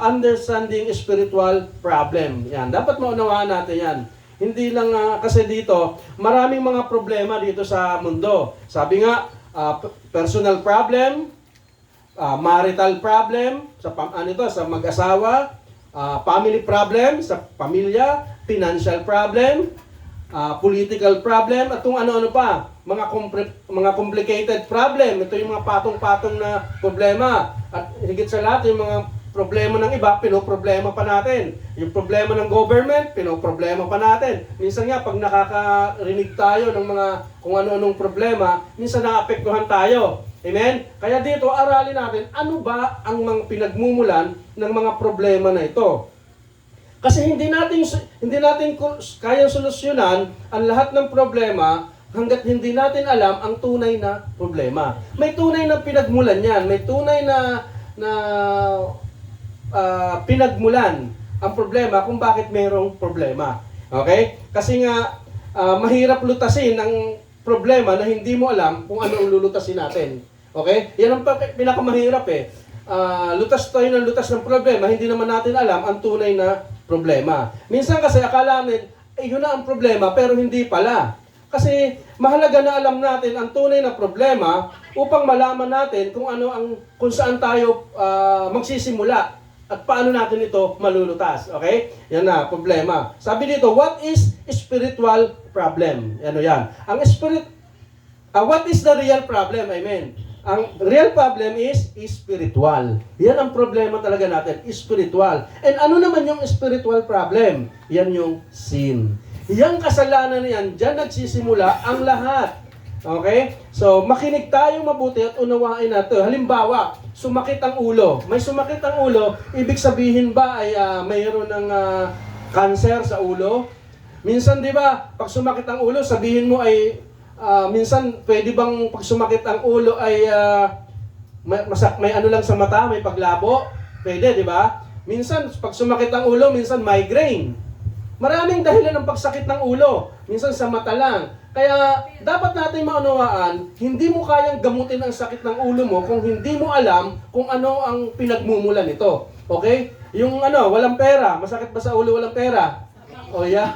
understanding spiritual problem. Yan, dapat maunawaan natin yan. Hindi lang kasi dito, maraming mga problema dito sa mundo. Sabi nga, personal problem, marital problem, sa mag-asawa, family problem, sa pamilya, financial problem, political problem, at kung ano-ano pa, mga complicated problem. Ito yung mga patong-patong na problema. At higit sa lahat, yung mga problema ng iba, pinoproblema pa natin. Yung problema ng government, pinoproblema pa natin. Minsan nga, pag nakakarinig tayo ng mga kung ano-anong problema, minsan naapektuhan tayo. Amen? Kaya dito, aralin natin, ano ba ang mga pinagmumulan ng mga problema na ito? Kasi hindi natin kayang solusyonan ang lahat ng problema hanggat hindi natin alam ang tunay na problema. May tunay na pinagmulan yan. May tunay na pinagmulan ang problema kung bakit mayroong problema. Okay? Kasi nga, mahirap lutasin ang problema na hindi mo alam kung ano ang lulutasin natin. Okay? Yan ang pinakamahirap eh. Lutas tayo ng lutas ng problema, hindi naman natin alam ang tunay na problema. Minsan kasi akala natin, yun na ang problema, pero hindi pala. Kasi mahalaga na alam natin ang tunay na problema upang malaman natin kung saan tayo magsisimula at paano natin ito malulutas. Okay? Yan na, problema. Sabi dito, what is spiritual problem? Ano yan? What is the real problem? Amen. Ang real problem is spiritual. Yan ang problema talaga natin, spiritual. And ano naman yung spiritual problem? Yan yung sin. Yang kasalanan na yan, dyan nagsisimula ang lahat. Okay? So, makinig tayo mabuti at unawain natin. Halimbawa, sumakit ang ulo. May sumakit ang ulo, ibig sabihin ba ay mayroon ng cancer sa ulo? Minsan, di ba, pag sumakit ang ulo, sabihin mo ay, minsan, pwede bang pag sumakit ang ulo ay may ano lang sa mata, may paglabo? Pwede, di ba? Minsan, pag sumakit ang ulo, minsan migraine. Maraming dahilan ng pagsakit ng ulo. Minsan sa mata lang. Kaya dapat natin maunawaan, hindi mo kayang gamutin ang sakit ng ulo mo kung hindi mo alam kung ano ang pinagmumulan nito. Okay? Yung walang pera. Masakit ba sa ulo walang pera? Oh yeah.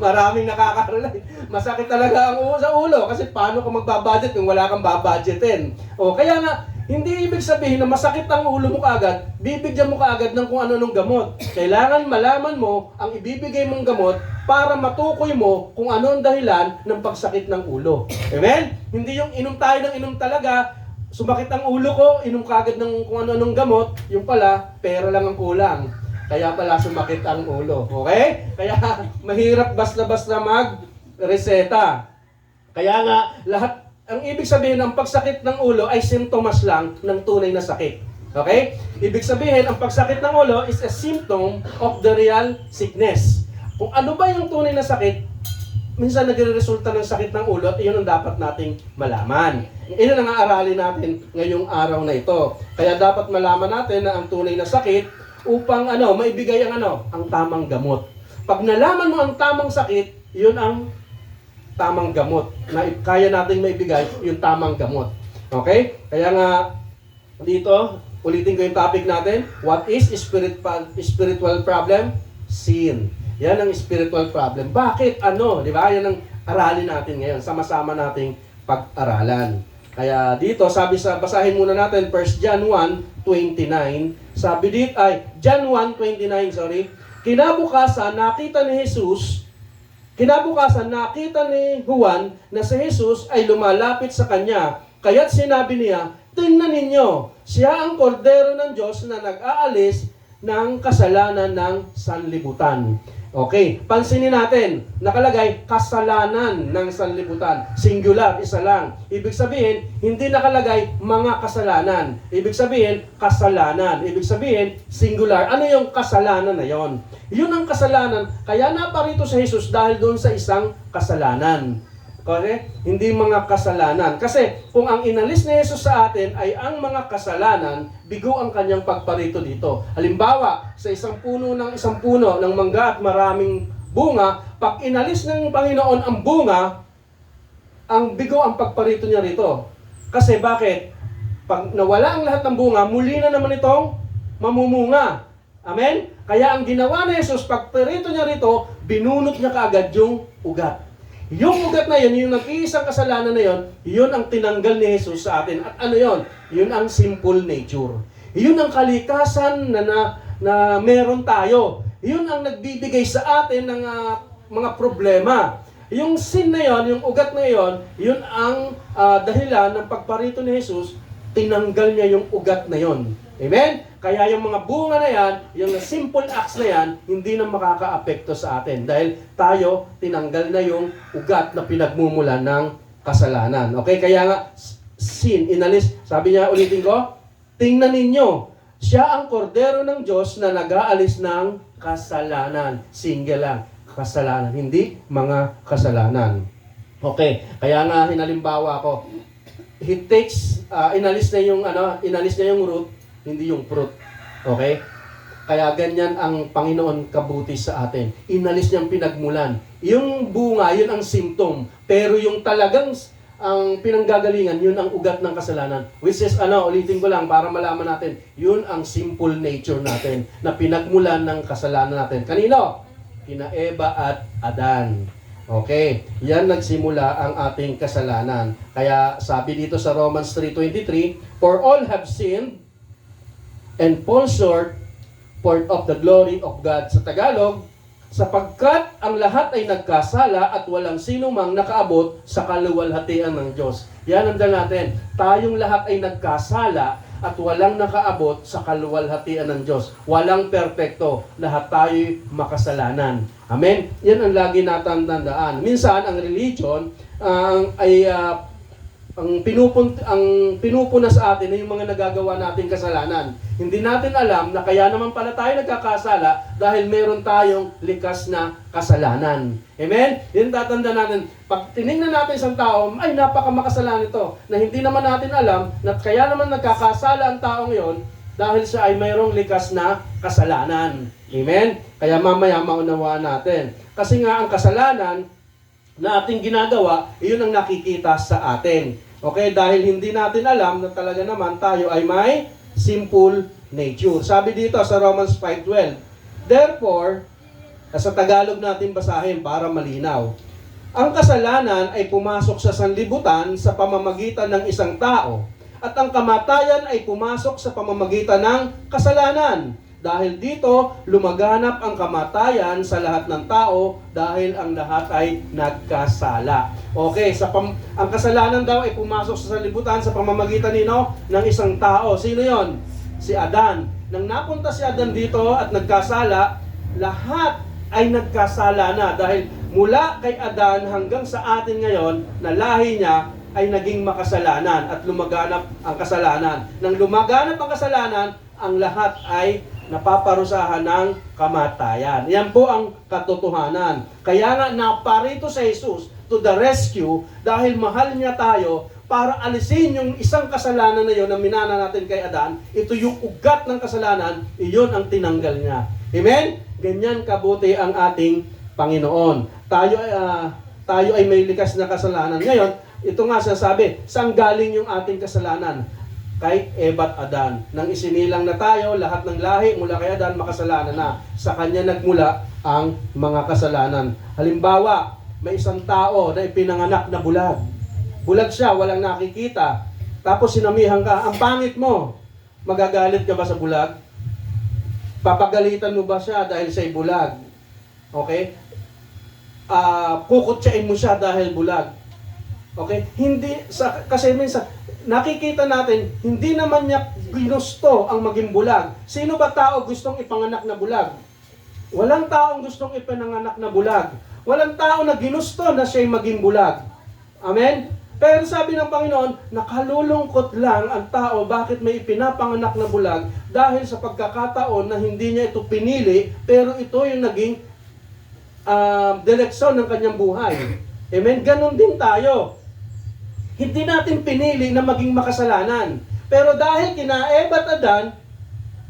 Maraming nakaka-relate. Masakit talaga ang sa ulo kasi paano ka magbabudget kung wala kang babudgetin. O kaya nga, hindi ibig sabihin na masakit ang ulo mo kaagad, bibigyan mo kaagad ng kung ano-anong gamot. Kailangan malaman mo ang ibibigay mong gamot para matukoy mo kung ano ang dahilan ng pagsakit ng ulo. Amen? Hindi yung inom tayo ng inom talaga, sumakit ang ulo ko, inom kaagad ng kung ano-anong gamot, yung pala, pera lang ang kulang. Kaya pala sumakit ang ulo. Okay? Kaya mahirap basta-basta mag-reseta. Kaya nga, ang ibig sabihin ng pagsakit ng ulo ay simptomas lang ng tunay na sakit. Okay? Ibig sabihin, ang pagsakit ng ulo is a symptom of the real sickness. Kung ano ba yung tunay na sakit, minsan nagre-resulta ng sakit ng ulo at iyon ang dapat nating malaman. Iyon ang aaralin natin ngayong araw na ito. Kaya dapat malaman natin na ang tunay na sakit upang maibigay ang tamang gamot. Pag nalaman mo ang tamang sakit, iyon ang tamang gamot na kaya nating maibigay yung tamang gamot. Okay? Kaya nga dito, ulitin ko yung topic natin. What is spiritual problem? Sin. Yan ang spiritual problem. Bakit? Di ba? Yan ang aralin natin ngayon. Sama-sama nating pag-aralan. Kaya dito, basahin muna natin 1 John 1:29. Sabi dito John 1:29, sorry. Kinabukasan nakita ni Juan na si Jesus ay lumalapit sa kanya. Kaya't sinabi niya, tingnan ninyo, siya ang kordero ng Diyos na nag-aalis ng kasalanan ng sanlibutan. Okay, pansinin natin, nakalagay kasalanan ng sanlibutan. Singular, isa lang. Ibig sabihin, hindi nakalagay mga kasalanan. Ibig sabihin, kasalanan. Ibig sabihin, singular. Ano yung kasalanan na yon? Yun ang kasalanan. Kaya naparito sa Jesus dahil doon sa isang kasalanan. Correct? Hindi mga kasalanan. Kasi kung ang inalis ni Jesus sa atin ay ang mga kasalanan, bigo ang kanyang pagparito dito. Halimbawa, sa isang puno ng mangga at maraming bunga, pag inalis ng Panginoon ang bunga, ang bigo ang pagparito niya rito. Kasi bakit? Pag nawala ang lahat ng bunga, muli na naman itong mamumunga. Amen? Kaya ang ginawa ni Jesus, pag perito niya rito, binunot niya kaagad yung ugat. Yung ugat na yun, yung nag-iisang kasalanan na yun, yun ang tinanggal ni Jesus sa atin. At ano yun? Yun ang simple nature. Yun ang kalikasan na meron tayo. Yun ang nagbibigay sa atin ng mga problema. Yung sin na yun, yung ugat na yun, yun ang dahilan ng pagparito ni Jesus, tinanggal niya yung ugat na yun. Amen? Kaya yung mga bunga na yan, yung simple acts na yan, hindi na makaka-apekto sa atin. Dahil tayo, tinanggal na yung ugat na pinagmumulan ng kasalanan. Okay? Kaya nga, sin, inalis. Sabi niya, ulitin ko, tingnan ninyo, siya ang kordero ng Diyos na nag-aalis ng kasalanan. Single lang, kasalanan. Hindi mga kasalanan. Okay? Kaya nga, hinalimbawa ko, he takes, inalis na yung root, hindi yung fruit. Okay? Kaya ganyan ang Panginoon kabuti sa atin. Inalis niyang pinagmulan. Yung bunga, yun ang symptom. Pero yung talagang ang pinanggagalingan, yun ang ugat ng kasalanan. Which is, ulitin ko lang para malaman natin, yun ang simple nature natin na pinagmulan ng kasalanan natin. Kanino? Kina Eva at Adan. Okay, yan nagsimula ang ating kasalanan. Kaya sabi dito sa Romans 3:23, for all have sinned and fall short of the glory of God. Sa Tagalog, sapagkat ang lahat ay nagkasala at walang sino mang nakaabot sa kaluwalhatian ng Diyos. Yan ang natin. Tayong lahat ay nagkasala at walang nakaabot sa kaluwalhatian ng Diyos. Walang perpekto. Lahat tayo'y makasalanan. Amen? Yan ang lagi natin tandaan. Minsan, ang religion ang pinupuna sa atin ay yung mga nagagawa nating kasalanan. Hindi natin alam na kaya naman pala tayo nagkakasala dahil meron tayong likas na kasalanan. Amen? Yan tatanda natin. Pag tinignan natin isang tao, ay napakamakasalanan ito. Na hindi naman natin alam na kaya naman nagkakasala ang taong yon dahil siya ay mayroong likas na kasalanan. Amen? Kaya mamaya maunawaan natin. Kasi nga ang kasalanan na ating ginagawa, iyon ang nakikita sa atin. Okay? Dahil hindi natin alam na talaga naman tayo ay may simple nature. Sabi dito sa Romans 5:12, therefore, sa Tagalog natin basahin para malinaw, ang kasalanan ay pumasok sa sanlibutan sa pamamagitan ng isang tao, at ang kamatayan ay pumasok sa pamamagitan ng kasalanan. Dahil dito, lumaganap ang kamatayan sa lahat ng tao dahil ang lahat ay nagkasala. Okay, ang kasalanan daw ay pumasok sa sanlibutan sa pamamagitan ng isang tao. Sino yon? Si Adan. Nang napunta si Adan dito at nagkasala, lahat ay nagkasala na dahil mula kay Adan hanggang sa atin ngayon na lahi niya ay naging makasalanan at lumaganap ang kasalanan. Nang lumaganap ang kasalanan, ang lahat ay napaparusahan ng kamatayan. Yan po ang katotohanan. Kaya nga naparito sa Jesus to the rescue dahil mahal niya tayo para alisin yung isang kasalanan na yun na minana natin kay Adan. Ito yung ugat ng kasalanan, iyon ang tinanggal niya. Amen? Ganyan kabuti ang ating Panginoon. Tayo ay may likas na kasalanan. Ngayon, ito nga sasabi, saan galing yung ating kasalanan? Kay Eva at Adan. Nang isinilang na tayo, lahat ng lahi mula kay Adan makasalanan na. Sa kanya nagmula ang mga kasalanan. Halimbawa, may isang tao na ipinanganak na bulag. Bulag siya, walang nakikita. Tapos sinamihan ka, ang pangit mo. Magagalit ka ba sa bulag? Papagalitan mo ba siya dahil siya'y bulag? Okay? Kukutsain mo siya dahil bulag. Okay? Kasi minsan, nakikita natin, hindi naman niya ginusto ang maging bulag. Sino ba tao gustong ipanganak na bulag? Walang taong gustong ipinanganak na bulag. Walang tao na ginusto na siya'y maging bulag. Amen? Pero sabi ng Panginoon, nakalulungkot lang ang tao bakit may ipinapanganak na bulag dahil sa pagkakataon na hindi niya ito pinili, pero ito yung naging direksyon ng kanyang buhay. Amen? Ganon din tayo. Hindi natin pinili na maging makasalanan. Pero dahil kina Eva at Adan,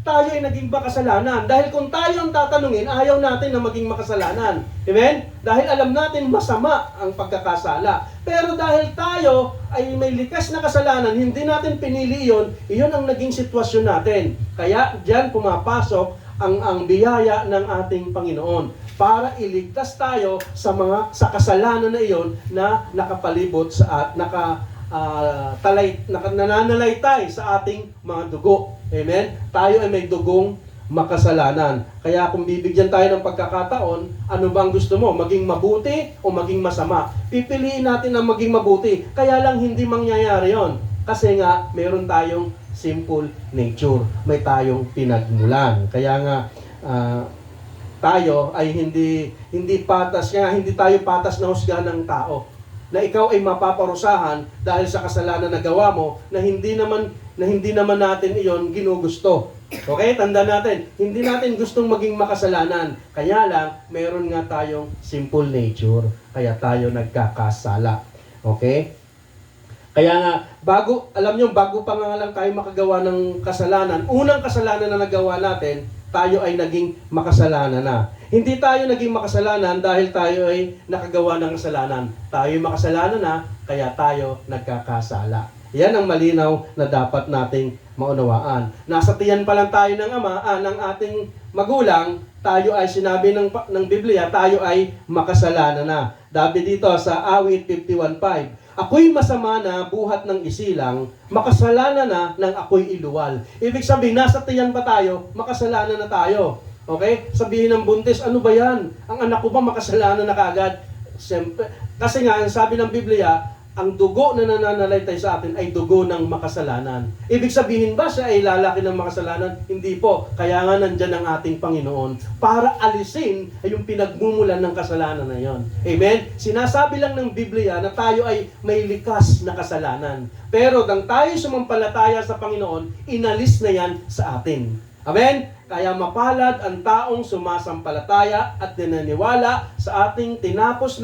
tayo ay naging makasalanan. Dahil kung tayo ang tatanungin, ayaw natin na maging makasalanan. Amen? Dahil alam natin masama ang pagkakasala. Pero dahil tayo ay may likas na kasalanan, hindi natin pinili iyon, iyon ang naging sitwasyon natin. Kaya diyan pumapasok ang biyaya ng ating Panginoon para iligtas tayo sa kasalanan na iyon na nakapalibot sa nananalaytay sa ating mga dugo. Amen? Tayo ay may dugong makasalanan. Kaya kung bibigyan tayo ng pagkakataon, ano bang gusto mo? Maging mabuti o maging masama? Pipiliin natin ang maging mabuti. Kaya lang hindi mangyayari yon. Kasi nga, meron tayong simple nature. May tayong pinagmulan. Kaya nga, tayo ay hindi tayo patas na husgahan ng tao. Na ikaw ay mapaparusahan dahil sa kasalanan na gawa mo na hindi naman natin iyon ginugusto. Okay? Tanda natin, hindi natin gustong maging makasalanan. Kaya lang, meron nga tayong simple nature. Kaya tayo nagkakasala. Okay? Kaya nga, bago pa nga lang tayo makagawa ng kasalanan, unang kasalanan na nagawa natin, tayo ay naging makasalanan na. Hindi tayo naging makasalanan dahil tayo ay nakagawa ng kasalanan. Tayo ay makasalanan na, kaya tayo nagkakasala. Yan ang malinaw na dapat nating maunawaan. Nasa tiyan pa lang tayo ng ng ating magulang, tayo ay sinabi ng Biblia, tayo ay makasalanan na. Dabi dito sa Awit 51:5, ako'y masama na buhat ng isilang, makasalanan na ng ako'y iluwal. Ibig sabihin, nasa tiyan pa tayo, makasalanan na tayo. Okay? Sabihin ng buntis, ano ba yan? Ang anak ko ba makasalanan na kaagad? Siyempre, kasi nga, ang sabi ng Biblia, ang dugo na nananalaytay sa atin ay dugo ng makasalanan. Ibig sabihin ba siya ay lalaki ng makasalanan? Hindi po. Kaya nga nandyan ang ating Panginoon para alisin ay yung pinagmumulan ng kasalanan na yon. Amen? Sinasabi lang ng Biblia na tayo ay may likas na kasalanan. Pero nang tayo sumampalataya sa Panginoon, inalis na yan sa atin. Amen? Kaya mapalad ang taong sumasampalataya at dinaniwala sa ating tinapos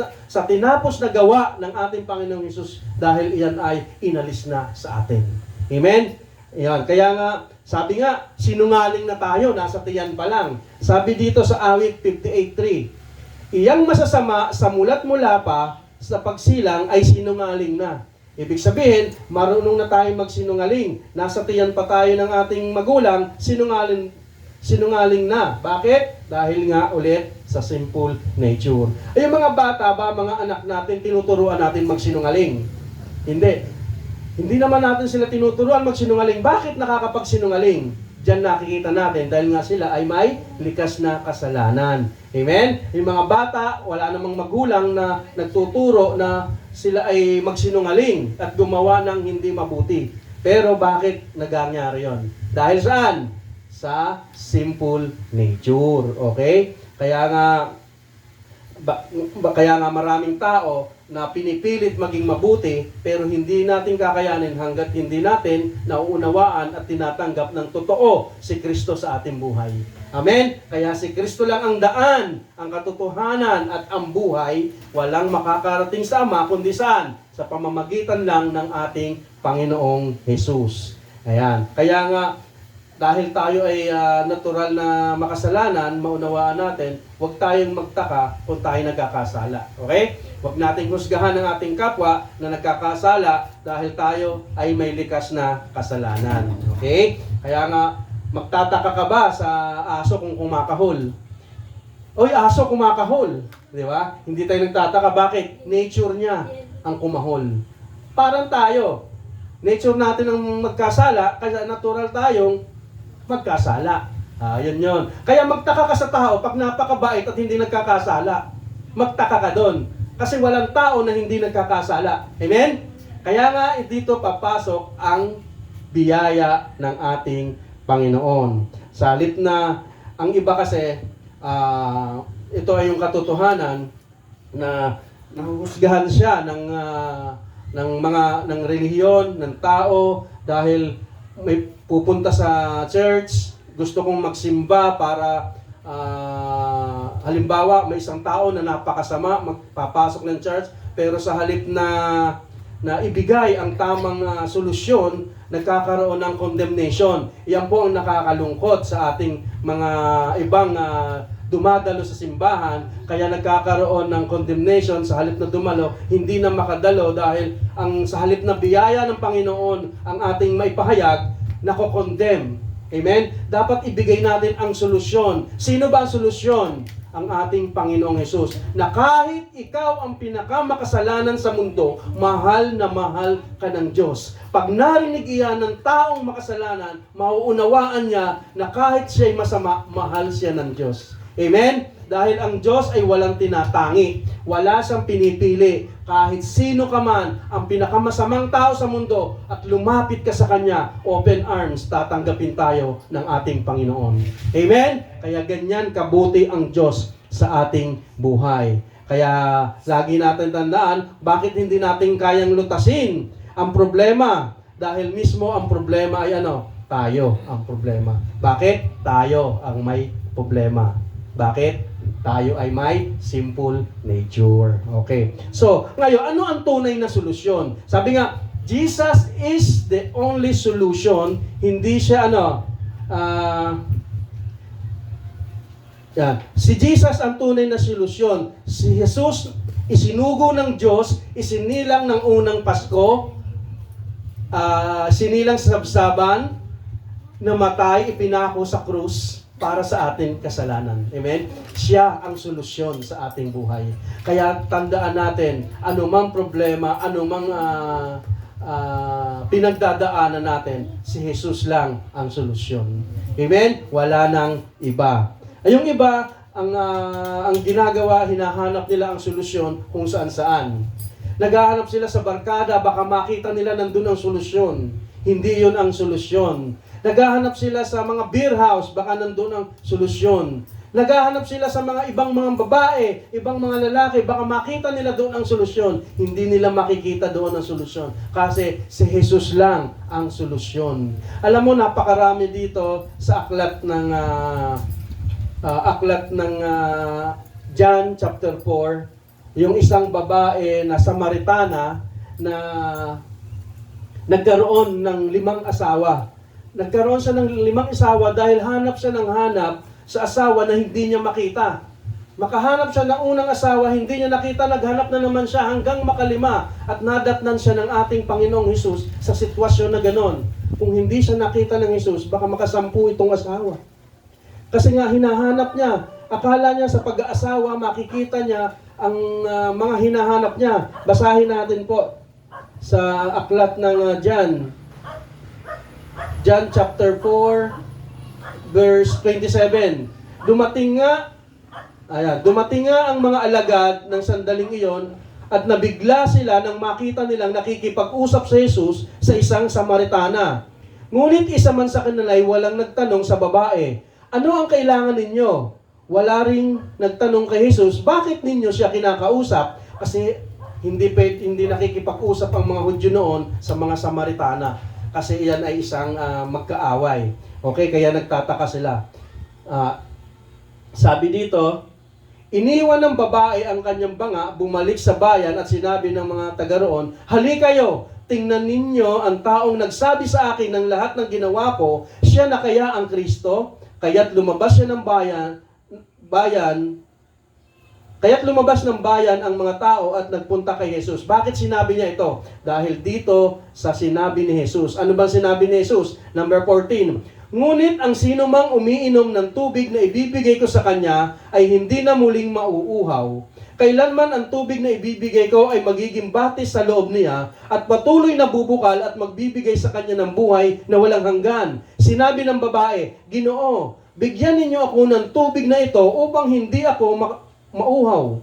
na gawa ng ating Panginoong Hesus dahil iyan ay inalis na sa atin. Amen? Ayan. Kaya nga, sabi nga, sinungaling na tayo, nasa tiyan pa lang. Sabi dito sa Awit 58:3, iyang masasama sa mulat-mula pa sa pagsilang ay sinungaling na. Ibig sabihin, marunong na tayong magsinungaling. Nasa tiyan pa tayo ng ating magulang, sinungaling na. Bakit? Dahil nga ulit sa simple nature. Ay, yung mga bata ba, mga anak natin, tinuturuan natin magsinungaling? Hindi. Hindi naman natin sila tinuturuan magsinungaling. Bakit nakakapagsinungaling? Diyan nakikita natin dahil nga sila ay may likas na kasalanan. Amen? Yung mga bata, wala namang magulang na nagtuturo na sila ay magsinungaling at gumawa ng hindi mabuti. Pero bakit nagangyari yon? Dahil saan? Sa simple nature. Okay? Kaya nga maraming tao na pinipilit maging mabuti pero hindi natin kakayanin hanggat hindi natin nauunawaan at tinatanggap ng totoo si Kristo sa ating buhay. Amen? Kaya si Kristo lang ang daan, ang katotohanan at ang buhay, walang makakarating sa Ama kundi saan? Sa pamamagitan lang ng ating Panginoong Hesus. Ayan. Kaya nga, dahil tayo ay natural na makasalanan, maunawaan natin, huwag tayong magtaka kung tayo nagkakasala. Okay? Huwag nating husgahan ang ating kapwa na nagkakasala dahil tayo ay may likas na kasalanan. Okay? Kaya nga, magtataka ka ba sa aso kung kumakahol? Oy, aso kumakahol. Di ba? Hindi tayo nagtataka. Bakit? Nature niya ang kumahol. Parang tayo. Nature natin ang magkasala, kaya natural tayong magkasala. Yun. Kaya magtaka ka sa tao pag napakabait at hindi nagkakasala. Magtaka ka doon. Kasi walang tao na hindi nagkakasala. Amen? Kaya nga dito papasok ang biyaya ng ating Panginoon. Sa halip na ang iba kasi ito ay yung katotohanan na nahuhusgahan siya ng relihiyon, ng tao dahil may pupunta sa church, gusto kong magsimba para halimbawa may isang tao na napakasama magpapasok ng church pero sa halip na na ibigay ang tamang solusyon, nagkakaroon ng condemnation. Yan po ang nakakalungkot sa ating mga ibang dumadalo sa simbahan, kaya nagkakaroon ng condemnation sa halip na dumalo, hindi na makadalo dahil sa halip na biyaya ng Panginoon ang ating maipahayag, nako-condemn. Amen? Dapat ibigay natin ang solusyon. Sino ba ang solusyon? Ang ating Panginoong Hesus, na kahit ikaw ang pinakamakasalanan sa mundo, mahal na mahal ka ng Diyos. Pag narinig iyan ng taong makasalanan, mauunawaan niya na kahit siya'y masama, mahal siya ng Diyos. Amen? Dahil ang Diyos ay walang tinatangi. Wala siyang pinipili. Kahit sino ka man, ang pinakamasamang tao sa mundo, at lumapit ka sa Kanya, open arms, tatanggapin tayo ng ating Panginoon. Amen? Kaya ganyan kabuti ang Diyos sa ating buhay. Kaya lagi natin tandaan, bakit hindi natin kayang lutasin ang problema? Dahil mismo ang problema ay tayo ang problema. Bakit? Tayo ang may problema. Bakit? Tayo ay may simple nature. Okay. So, ngayon, ano ang tunay na solusyon? Sabi nga, Jesus is the only solution. Hindi siya Si Jesus ang tunay na solusyon. Si Jesus, isinugo ng Diyos, isinilang ng unang Pasko, sinilang sa sabsaban, namatay, ipinako sa krus, para sa ating kasalanan. Amen? Siya ang solusyon sa ating buhay. Kaya tandaan natin, anumang problema, anumang pinagdadaanan natin, si Jesus lang ang solusyon. Amen? Wala nang iba. Ay, yung iba, ang ginagawa, hinahanap nila ang solusyon kung saan-saan. Naghahanap sila sa barkada, baka makita nila nandun ang solusyon. Hindi yun ang solusyon. Naghahanap sila sa mga beer house, baka nandun ang solusyon. Naghahanap sila sa mga ibang mga babae, ibang mga lalaki, baka makita nila doon ang solusyon. Hindi nila makikita doon ang solusyon. Kasi si Jesus lang ang solusyon. Alam mo, napakarami dito sa aklat ng John chapter 4, yung isang babae na Samaritana na nagkaroon ng 5 asawa. Nagkaroon siya ng 5 asawa dahil hanap siya ng hanap sa asawa na hindi niya makita. Makahanap siya ng unang asawa, hindi niya nakita, naghanap na naman siya hanggang makalima at nadatnan siya ng ating Panginoong Hesus sa sitwasyon na ganon. Kung hindi siya nakita ng Hesus, baka makasampu itong asawa. Kasi nga hinahanap niya, akala niya sa pag-aasawa, makikita niya ang mga hinahanap niya. Basahin natin po sa aklat ng John chapter 4, verse 27. Dumating nga ang mga alagad ng sandaling iyon at nabigla sila nang makita nilang nakikipag-usap sa Jesus sa isang Samaritana. Ngunit isa man sa kanila ay walang nagtanong sa babae, ano ang kailangan ninyo? Wala ring nagtanong kay Jesus, bakit ninyo siya kinakausap? Kasi hindi nakikipag-usap ang mga Hudyo noon sa mga Samaritana. Kasi iyan ay isang magkaaway. Okay, kaya nagtataka sila. Sabi dito, iniwan ng babae ang kanyang banga, bumalik sa bayan at sinabi ng mga taga roon, halika kayo, tingnan ninyo ang taong nagsabi sa akin ng lahat ng ginawa ko, siya na kaya ang Kristo? Kaya't lumabas siya ng Kaya't lumabas ng bayan ang mga tao at nagpunta kay Jesus. Bakit sinabi niya ito? Dahil dito sa sinabi ni Jesus. Ano bang sinabi ni Jesus? Number 14. Ngunit ang sino mang umiinom ng tubig na ibibigay ko sa kanya ay hindi na muling mauuhaw. Kailanman ang tubig na ibibigay ko ay magiging batis sa loob niya at patuloy na bubukal at magbibigay sa kanya ng buhay na walang hanggan. Sinabi ng babae, Ginoo, bigyan ninyo ako ng tubig na ito upang hindi ako mauhaw.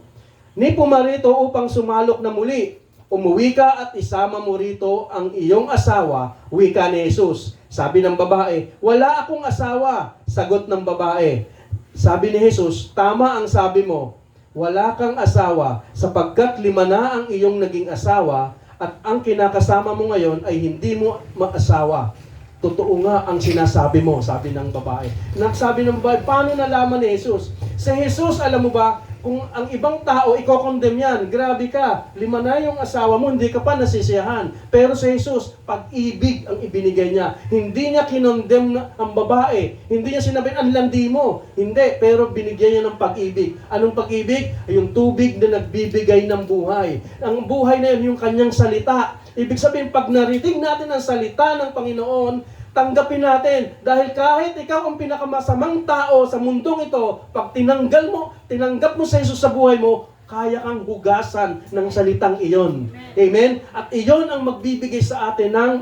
Ni pumarito upang sumalok na muli. Umuwi ka at isama mo rito ang iyong asawa, wika ni Jesus. Sabi ng babae, wala akong asawa. Sagot ng babae. Sabi ni Jesus, tama ang sabi mo. Wala kang asawa sapagkat 5 na ang iyong naging asawa at ang kinakasama mo ngayon ay hindi mo maasawa. Totoo nga ang sinasabi mo, sabi ng babae. Nagsabi ng babae, paano nalaman ni Jesus? Si Jesus, alam mo ba, Kung ang ibang tao, iko-condemn yan. Grabe ka. 5 na yung asawa mo, hindi ka pa nasisiyahan. Pero si Jesus, pag-ibig ang ibinigay niya. Hindi niya kinondemn ang babae. Hindi niya sinabi, ang landi mo. Hindi, pero binigyan niya ng pag-ibig. Anong pag-ibig? Yung tubig na nagbibigay ng buhay. Ang buhay na yun, yung kanyang salita. Ibig sabihin, pag narinig natin ang salita ng Panginoon, tanggapin natin. Dahil kahit ikaw ang pinakamasamang tao sa mundong ito, pag tinanggap mo sa Jesus sa buhay mo, kaya kang hugasan ng salitang iyon. Amen? At iyon ang magbibigay sa atin ng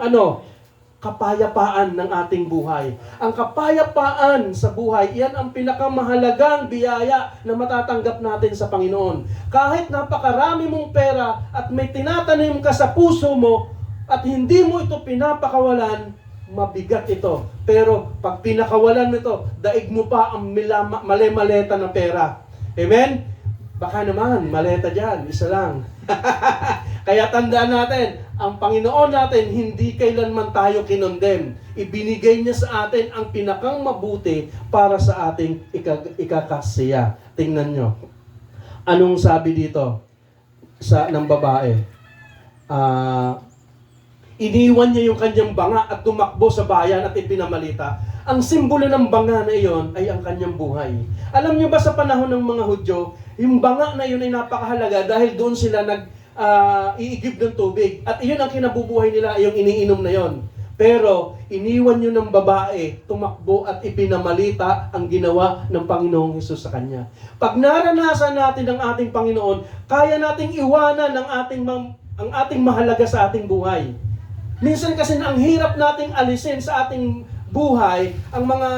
kapayapaan ng ating buhay. Ang kapayapaan sa buhay, iyan ang pinakamahalagang biyaya na matatanggap natin sa Panginoon. Kahit napakarami mong pera at may tinatanim ka sa puso mo at hindi mo ito pinapakawalan, mabigat ito. Pero pag pinakawalan mo ito, daig mo pa ang male-maleta ng pera. Amen? Baka naman, maleta dyan, isa lang. Kaya tandaan natin, ang Panginoon natin, hindi kailanman tayo kinondem. Ibinigay niya sa atin ang pinakang mabuti para sa ating ikakasiya. Tingnan nyo. Anong sabi dito ng babae? Iniwan niya yung kanyang banga at tumakbo sa bayan at ipinamalita. Ang simbolo ng banga na iyon ay ang kanyang buhay. Alam niyo ba sa panahon ng mga Hudyo, yung banga na iyon ay napakahalaga dahil doon sila iigib ng tubig. At iyon ang kinabubuhay nila, yung iniinom na yon. Pero iniwan niyo ng babae, tumakbo at ipinamalita ang ginawa ng Panginoong Hesus sa kanya. Pag naranasan natin ang ating Panginoon, kaya nating iwanan ang ating mahalaga sa ating buhay. Minsan kasi ang hirap nating alisin sa ating buhay ang mga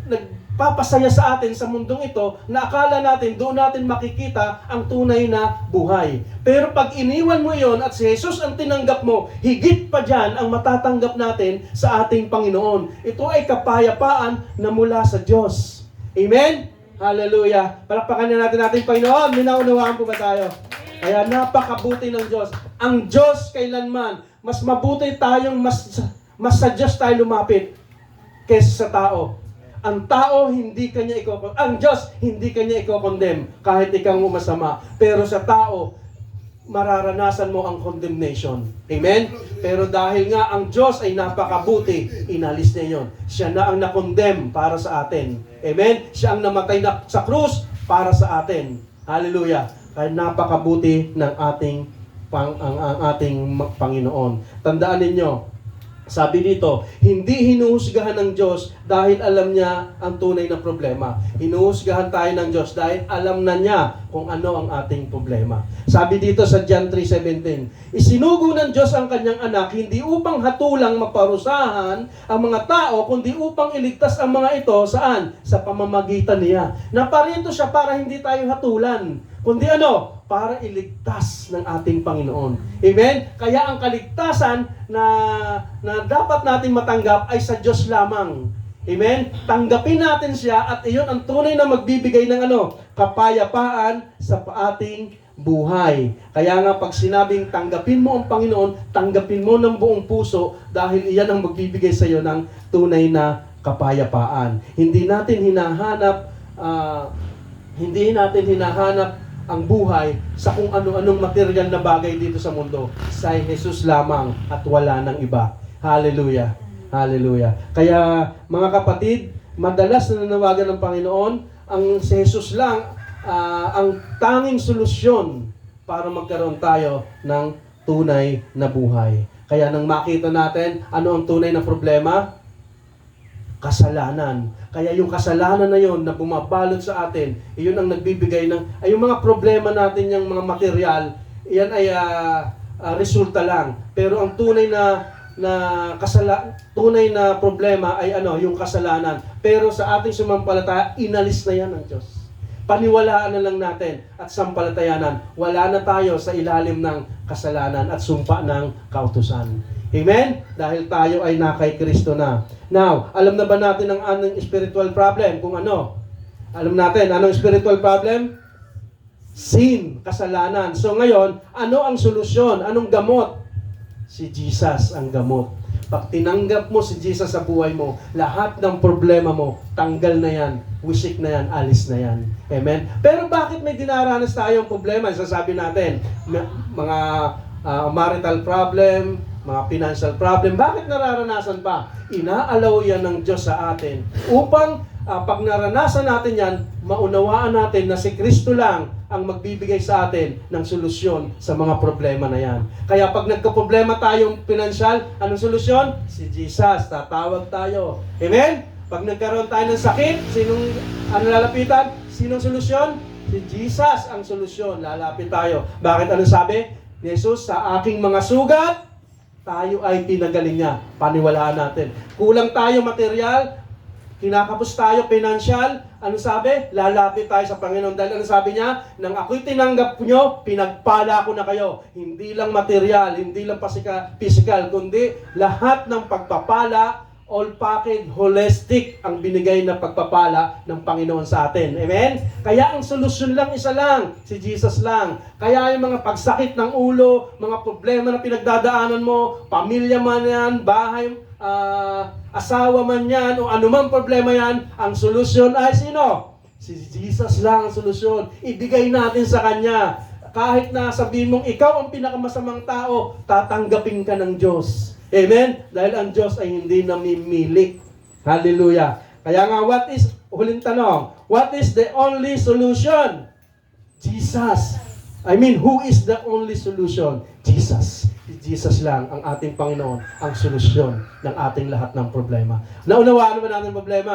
nagpapasaya sa atin sa mundong ito na akala natin doon natin makikita ang tunay na buhay. Pero pag iniwan mo yon at si Jesus ang tinanggap mo, higit pa dyan ang matatanggap natin sa ating Panginoon. Ito ay kapayapaan na mula sa Diyos. Amen? Hallelujah! Palakpakan na natin ating Panginoon. Minaunawaan po ba tayo? Kaya napakabuti ng Diyos. Ang Diyos kailanman, mas mabuti tayong mas sa Diyos tayo lumapit kaysa sa tao. Ang tao hindi kanya ang Diyos hindi kanya iko-condemn kahit ikaw mo masama. Pero sa tao, mararanasan mo ang condemnation. Amen? Pero dahil nga ang Diyos ay napakabuti, inalis niya yon. Siya na ang na-condemn para sa atin. Amen? Siya ang namatay sa krus para sa atin. Hallelujah! Kaya napakabuti ng ating Panginoon. Tandaan ninyo, sabi dito, hindi hinuhusgahan ng Diyos dahil alam niya ang tunay na problema. Hinuhusgahan tayo ng Diyos dahil alam na niya kung ano ang ating problema. Sabi dito sa John 3:17, isinugo ng Diyos ang kanyang anak hindi upang hatulang maparusahan ang mga tao, kundi upang iligtas ang mga ito, saan? Sa pamamagitan niya. Naparito siya para hindi tayo hatulan, kundi para iligtas ng ating Panginoon. Amen? Kaya ang kaligtasan na dapat natin matanggap ay sa Diyos lamang. Amen? Tanggapin natin siya at iyon ang tunay na magbibigay ng kapayapaan sa ating buhay. Kaya nga pag sinabing tanggapin mo ang Panginoon, tanggapin mo ng buong puso dahil iyan ang magbibigay sa iyo ng tunay na kapayapaan. Hindi natin hinahanap ang buhay sa kung ano-anong material na bagay dito sa mundo. Sa Jesus lamang at wala nang iba. Hallelujah. Hallelujah. Kaya mga kapatid, madalas na nanawagan ng Panginoon, ang si Jesus lang ang tanging solusyon para magkaroon tayo ng tunay na buhay. Kaya nang makita natin ano ang tunay na problema, kasalanan. Kaya yung kasalanan na yon na bumabalot sa atin, iyon ang nagbibigay ng, yung mga problema natin, yung mga material, iyan ay resulta lang. Pero ang tunay na problema ay yung kasalanan. Pero sa ating sumampalataya, inalis na yan ng Diyos. Paniwalaan na lang natin at sampalatayanan. Wala na tayo sa ilalim ng kasalanan at sumpa ng kautusan. Amen? Dahil tayo ay nakay Kristo na. Now, alam na ba natin ang anong spiritual problem? Kung ano? Alam natin, anong spiritual problem? Sin, kasalanan. So ngayon, ano ang solusyon? Anong gamot? Si Jesus ang gamot. Pag tinanggap mo si Jesus sa buhay mo, lahat ng problema mo, tanggal na yan, wisik na yan, alis na yan. Amen? Pero bakit may dinaranas tayong problema? Sasabi natin, mga marital problem, mga financial problem, bakit nararanasan pa? Inaalaw yan ng Diyos sa atin upang pag naranasan natin yan, maunawaan natin na si Kristo lang ang magbibigay sa atin ng solusyon sa mga problema na yan. Kaya pag nagka-problema tayong pinansyal, anong solusyon? Si Jesus, tatawag tayo. Amen? Pag nagkaroon tayo ng sakit, sinong lalapitan? Sinong solusyon? Si Jesus ang solusyon. Lalapit tayo. Bakit anong sabi ni Jesus? Sa aking mga sugat, tayo ay pinagaling niya. Paniwalaan natin. Kulang tayo material, kinakapos tayo financial, ano sabi? Lalapit tayo sa Panginoon. Dahil ano sabi niya? Nang ako'y tinanggap nyo, pinagpala ko na kayo. Hindi lang material, hindi lang physical, kundi lahat ng pagpapala, all package, holistic ang binigay na pagpapala ng Panginoon sa atin. Amen? Kaya ang solusyon lang isa lang, si Jesus lang. Kaya yung mga pagsakit ng ulo, mga problema na pinagdadaanan mo, pamilya man yan, bahay, asawa man yan, o anumang problema yan, ang solusyon ay sino? Si Jesus lang ang solusyon. Ibigay natin sa Kanya. Kahit na sabihin mong ikaw ang pinakamasamang tao, tatanggapin ka ng Diyos. Amen? Dahil ang Diyos ay hindi namimili. Hallelujah. Kaya nga, huling tanong, what is the only solution? Jesus. I mean, who is the only solution? Jesus. Jesus lang ang ating Panginoon, ang solusyon ng ating lahat ng problema. Naunawaan naman natin ang problema?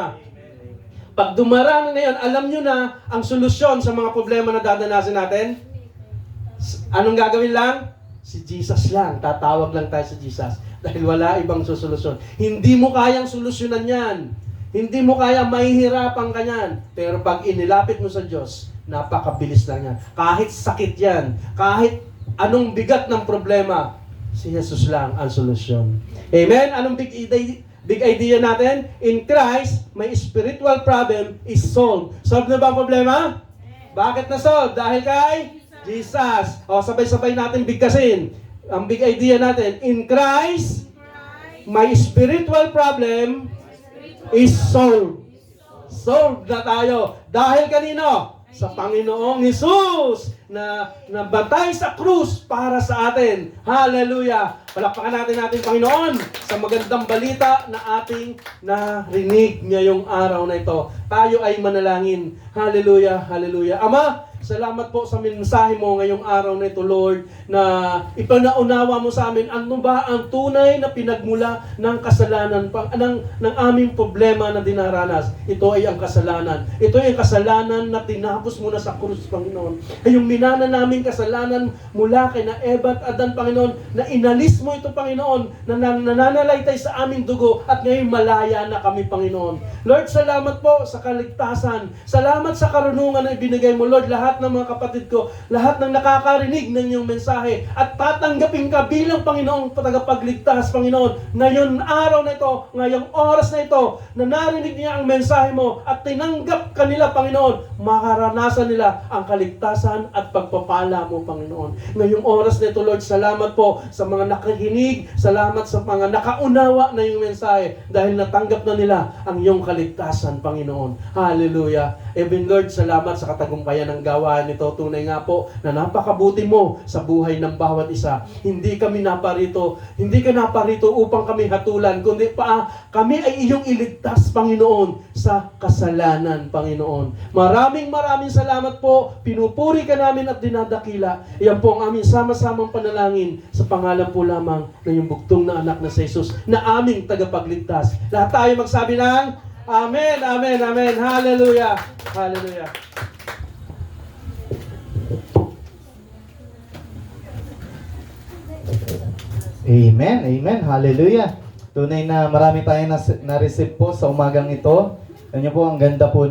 Pag dumaraan ngayon, alam nyo na ang solusyon sa mga problema na dadanasin natin? Anong gagawin lang? Si Jesus lang. Tatawag lang tayo sa Jesus. Dahil wala ibang solusyon. Hindi mo kayang solusyonan yan. Hindi mo kaya mahihirapan ka yan. Pero pag inilapit mo sa Diyos, napakabilis lang yan. Kahit sakit yan, kahit anong bigat ng problema, si Jesus lang ang solusyon. Amen? Anong big idea natin? In Christ, my spiritual problem is solved. Solved na ba ang problema? Bakit na solved? Dahil kay Jesus. O, sabay-sabay natin bigkasin. Ang big idea natin, in Christ, my spiritual problem is solved. Solved na tayo. Dahil kanino? Sa Panginoong Hesus na nabatay sa krus para sa atin. Hallelujah! Palakpakan natin Panginoon sa magandang balita na ating narinig ngayong araw na ito. Tayo ay manalangin. Hallelujah! Hallelujah! Ama, salamat po sa mensahe mo ngayong araw na ito, Lord, na ipanaunawa mo sa amin ano ba ang tunay na pinagmula ng kasalanan, ng aming problema na dinaranas. Ito ay ang kasalanan. Ito ay ang kasalanan na tinapos mo na sa krus, Panginoon. Ay yung minana naming kasalanan mula kay na Eva at Adan, Panginoon, na inalis mo ito, Panginoon, na nananalaytay sa aming dugo at ngayon malaya na kami, Panginoon. Lord, salamat po sa kaligtasan. Salamat sa karunungan na ibinigay mo, Lord, lahat ng mga kapatid ko, lahat ng nakakarinig ng iyong mensahe at tatanggapin ka bilang Panginoong tagapagligtas, Panginoon. Ngayon araw na ito, ngayong oras na ito, na narinig niya ang mensahe mo at tinanggap kanila, Panginoon, makaranasan nila ang kaligtasan at pagpapala mo, Panginoon. Ngayong oras na ito, Lord, salamat po sa mga nakikinig, salamat sa mga nakaunawa na iyong mensahe dahil natanggap na nila ang iyong kaligtasan, Panginoon. Hallelujah. Even Lord, salamat sa katagumpayan ng gawain nito. Tunay nga po na napakabuti mo sa buhay ng bawat isa. Hindi kami naparito, hindi ka naparito upang kami hatulan, kundi kami ay iyong iligtas, Panginoon, sa kasalanan, Panginoon. Maraming salamat po. Pinupuri ka namin at dinadakila. Iyan po ang aming sama-samang panalangin sa pangalan po lamang ng iyong bugtong na anak na si Jesus na aming tagapagligtas. Lahat tayo magsabi ng Amen, Amen, Amen. Hallelujah. Hallelujah. Amen, amen, hallelujah. Tunay na marami tayong na-receive po sa umagang ito. Ano po, ang ganda po